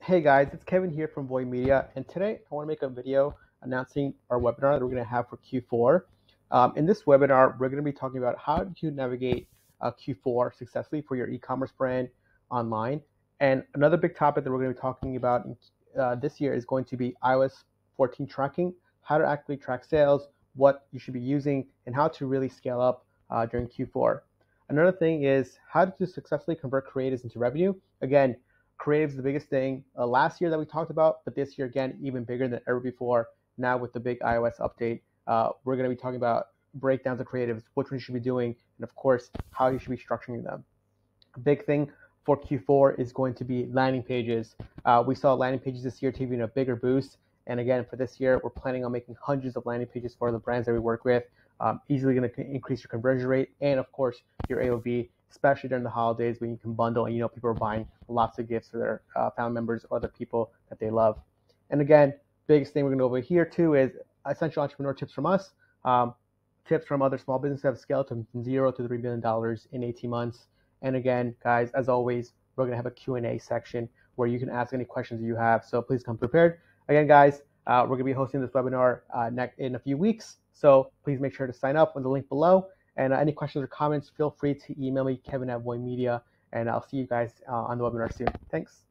Hey guys, it's Kevin here from Void Media, and today I want to make a video announcing our webinar that we're going to have for Q4. In this webinar, we're going to be talking about how to navigate Q4 successfully for your e-commerce brand online. And another big topic that we're going to be talking about this year is going to be iOS 14 tracking, how to actively track sales, what you should be using, and how to really scale up during Q4. Another thing is how to successfully convert creatives into revenue. Again, creative is the biggest thing last year that we talked about, but this year, again, even bigger than ever before. Now with the big iOS update, we're going to be talking about breakdowns of creatives, which one you should be doing, and of course, how you should be structuring them. A big thing for Q4 is going to be landing pages. We saw landing pages this year taking a bigger boost. And again, for this year, we're planning on making hundreds of landing pages for the brands that we work with. Easily going to increase your conversion rate and, of course, your AOV, especially during the holidays when you can bundle and people are buying lots of gifts for their family members or other people that they love. And again, biggest thing we're going to go over here too is essential entrepreneur tips from us. Tips from other small businesses that have scaled from $0 to $3 billion in 18 months. And again, guys, as always, we're going to have a Q&A section where you can ask any questions that you have. So please come prepared. Again, guys, we're going to be hosting this webinar in a few weeks. So please make sure to sign up on the link below. And any questions or comments, feel free to email me, Kevin at Void Media, and I'll see you guys on the webinar soon. Thanks.